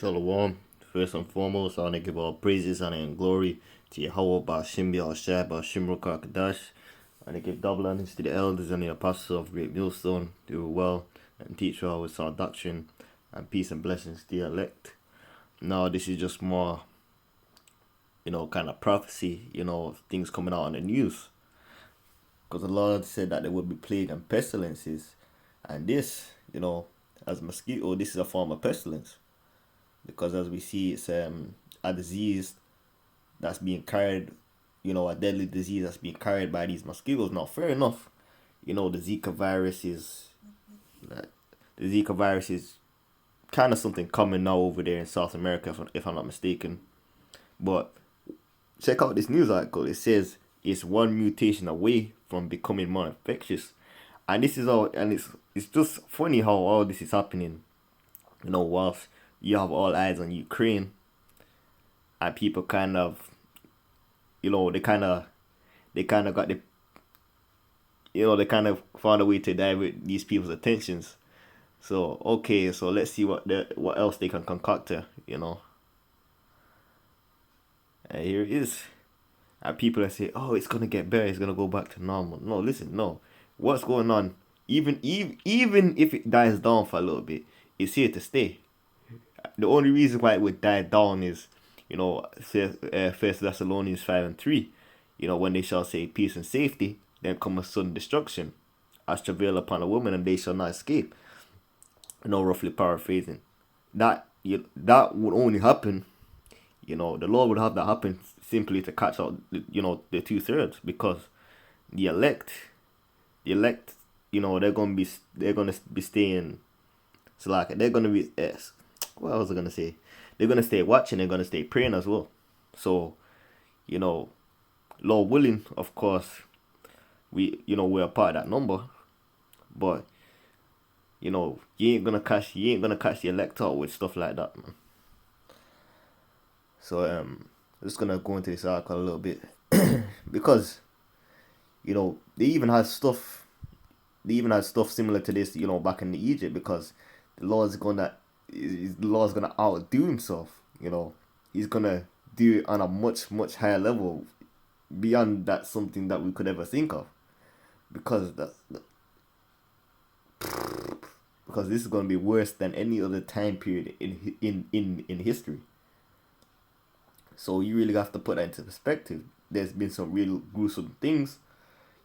Shalom. First and foremost, I want to give all praises and glory to Yahweh Bashim Yahushua Bashim Rukakadash. I want to give double honors to the elders and the apostles of Great Millstone. They were well and teach well with sound doctrine, and peace and blessings to the elect. Now, this is just more, kind of prophecy, things coming out on the news. Because the Lord said that there would be plague and pestilences. And this, as mosquito, this is a form of pestilence. Because as we see, it's a disease that's being carried, a deadly disease that's being carried by these mosquitoes. Now, fair enough, the Zika virus is kind of something common now over there in South America, if I'm not mistaken. But check out this news article. It says it's one mutation away from becoming more infectious, and this is all. And it's just funny how all this is happening. Whilst you have all eyes on Ukraine, and people kind of, they kind of got the, they kind of found a way to divert these people's attentions. So okay, so let's see what else they can concoct here, And here it is. And people that say, "Oh, it's gonna get better. It's gonna go back to normal." No, listen, no. What's going on? Even if it dies down for a little bit, it's here to stay. The only reason why it would die down is, First Thessalonians 5:3. When they shall say peace and safety, then come a sudden destruction, as travail upon a woman, and they shall not escape. Roughly paraphrasing. That would only happen. The Lord would have that happen simply to catch out, the 2/3, because the elect, they're gonna be staying. So like they're gonna be. What else was I gonna say? They're gonna stay watching. They're gonna stay praying as well. So, Lord willing, of course, we're a part of that number. But you ain't gonna catch the elect out with stuff like that, man. So I'm just gonna go into this article a little bit because they even had stuff similar to this back in Egypt, because the Lord's gonna outdo himself. He's gonna do it on a much higher level beyond that something that we could ever think of, because this is gonna be worse than any other time period in history. So you really have to put that into perspective. There's been some real gruesome things.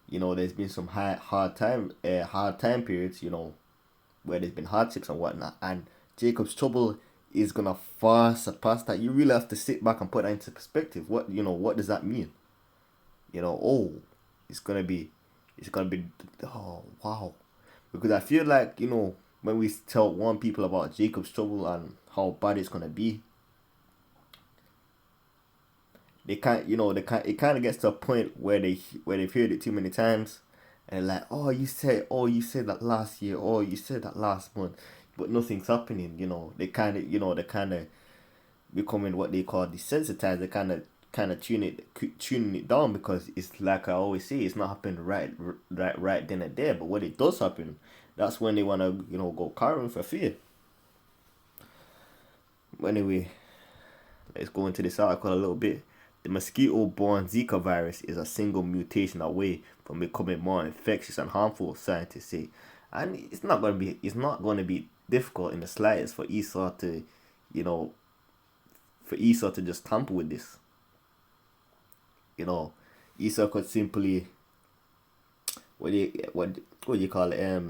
There's been some hard time periods, where there's been hardships and whatnot. And Jacob's trouble is gonna far surpass that. You really have to sit back and put that into perspective. What does that mean? It's gonna be, oh wow. Because I feel like, when we warn people about Jacob's trouble and how bad it's gonna be, it kind of gets to a point where they've heard it too many times, and like, you said that last year, you said that last month, but nothing's happening. They kind of becoming what they call desensitized. They kind of tuning it down, because it's like I always say, it's not happening right then and there. But when it does happen, that's when they want to go cowering for fear. But anyway, let's go into this article a little bit. The mosquito-borne Zika virus is a single mutation away from becoming more infectious and harmful, scientists say, and it's not going to be difficult in the slightest for Esau to just tamper with this. Esau could simply what do you call it?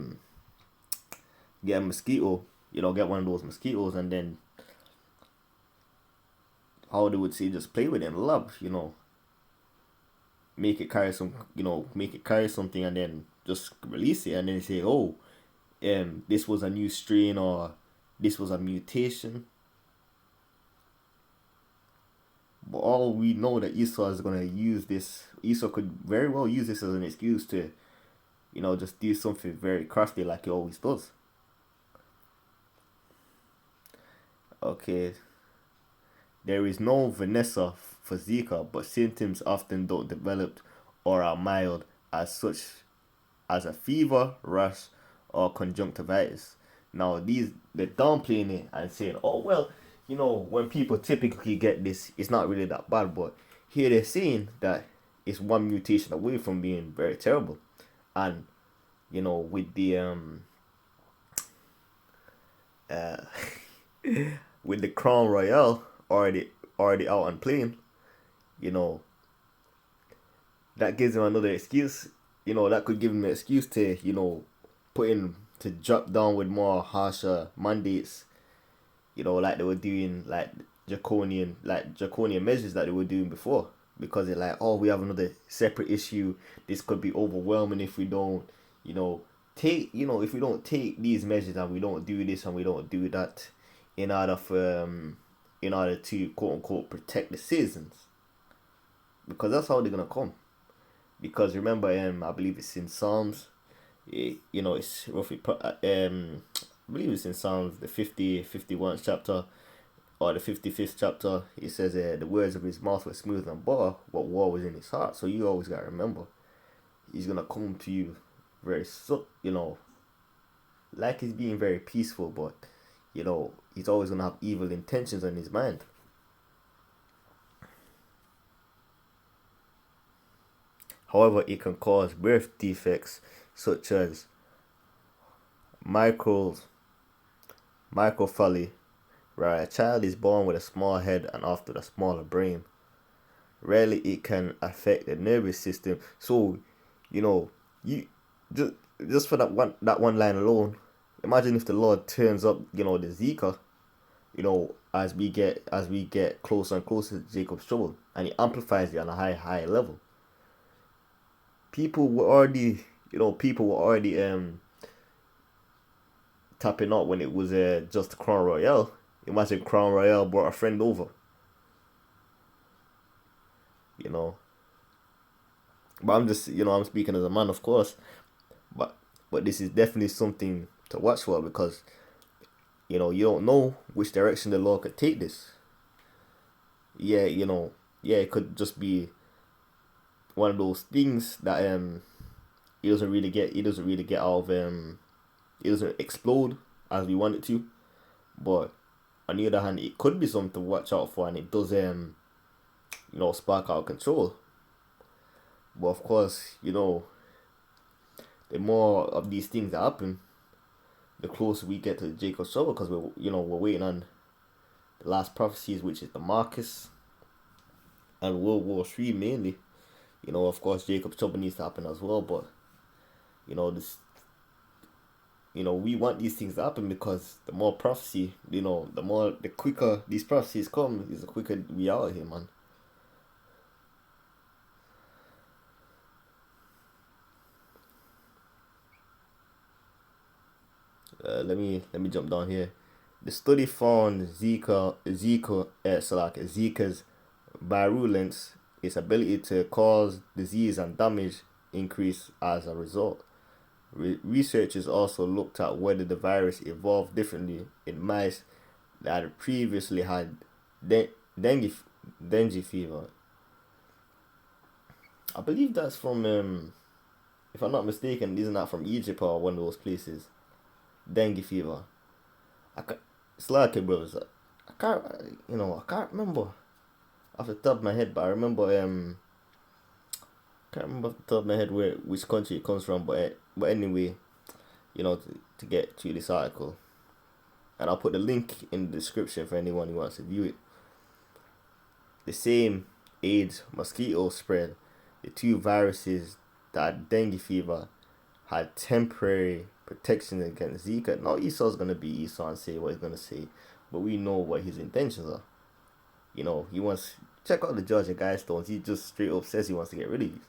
Get a mosquito, get one of those mosquitoes, and then, how they would say, just play with it and love, make it carry something, and then just release it, and then say, this was a new strain, or this was a mutation. But all we know that Esau is gonna use this. Esau could very well use this as an excuse to, just do something very crafty like he always does. Okay. There is no Vanessa for Zika, but symptoms often don't develop or are mild, as such as a fever, rash, or conjunctivitis. Now they're downplaying it and saying, "Oh well, when people typically get this, it's not really that bad. But here they're saying that it's one mutation away from being very terrible, and with the uh, with the Crown Royale already out and playing, you know, that gives him another excuse. That could give him an excuse to, put in to drop down with more harsher mandates, like they were doing like draconian measures that they were doing before. Because they're like, oh, we have another separate issue. This could be overwhelming if we don't, if we don't take these measures and we don't do this and we don't do that in order for in order to quote unquote protect the citizens. Because that's how they're gonna come. Because remember, I believe it's in Psalms. It's roughly I believe it's in Psalms the 51st chapter or the 55th chapter. It says the words of his mouth were smooth and butter, but war was in his heart. So you always gotta remember, he's gonna come to you very like he's being very peaceful, but he's always gonna have evil intentions on his mind. However, it can cause birth defects such as microphally, where a child is born with a small head and often a smaller brain. Rarely it can affect the nervous system. So, you just for that one line alone, imagine if the Lord turns up, the Zika, as we get closer and closer to Jacob's trouble, and he amplifies it on a high level. People were already tapping out when it was just Crown Royale. Imagine Crown Royale brought a friend over. But I'm just, I'm speaking as a man, of course. But this is definitely something to watch for, because you don't know which direction the law could take this. Yeah, it could just be one of those things that it doesn't really get out of it doesn't explode as we want it to. But on the other hand, it could be something to watch out for, and it does spark out of control. But of course, the more of these things that happen, the closer we get to Jacob's trouble, because we're waiting on the last prophecies, which is the Marcus and World War III mainly. Of course, Jacob's trouble needs to happen as well, but this. We want these things to happen, because the more prophecy, the quicker these prophecies come, is the quicker we are here, man. Let me jump down here. The study found Zika's virulence, its ability to cause disease and damage, increase as a result. Researchers also looked at whether the virus evolved differently in mice that had previously had dengue fever. I believe that's from, if I'm not mistaken, isn't that from Egypt or one of those places? Dengue fever. It's like it, brothers. I can't remember off the top of my head, but I remember can't remember off the top of my head which country it comes from, but anyway, to get to this article, and I'll put the link in the description for anyone who wants to view it. The same AIDS mosquito spread the two viruses that had dengue fever had temporary protection against Zika. Now Esau's gonna be Esau and say what he's gonna say, but we know what his intentions are. He wants check out the Judge of Guidestones. He just straight up says he wants to get rid of these.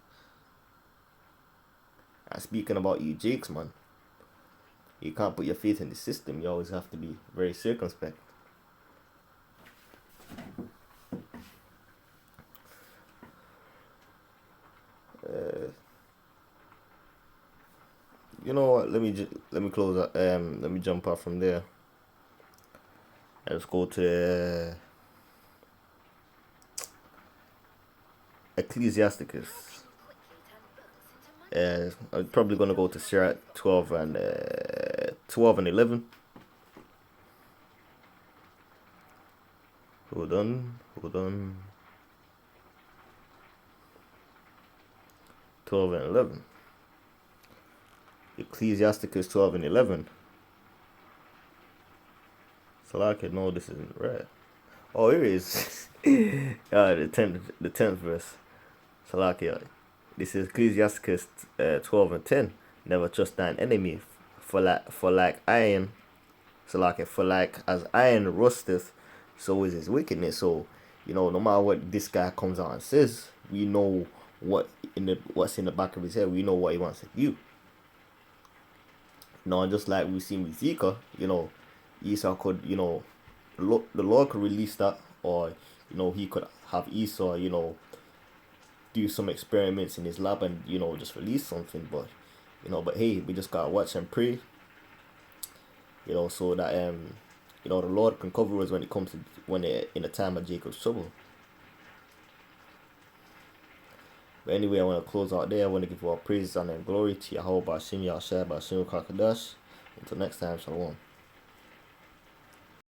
And speaking about you, Jakes, man, you can't put your faith in the system. You always have to be very circumspect. You know what? Let me close up. Let me jump off from there. Let's go to Ecclesiasticus. I'm probably gonna go to Sirach 12 and 11. Hold on. 12 and 11. Ecclesiasticus 12 and 11. Salaki, no, this isn't right. Oh, here it is. the tenth verse. Salakia. This is Ecclesiasticus 12 and 10. Never trust thine enemy, for like iron, Salakia, for like as iron rusteth, so is his wickedness. So, no matter what this guy comes out and says, we know what's in the back of his head. We know what he wants to do. And just like we've seen with Zika, Esau could, the Lord could release that, or he could have Esau, do some experiments in his lab and just release something. But hey, we just gotta watch and pray, so that the Lord can cover us when it comes to when they're in the time of Jacob's trouble. But anyway, I want to close out there. I want to give all praise, honor, and glory to Yahweh Bashim Yahshua Bashim Kakadash. Until next time, Shalom.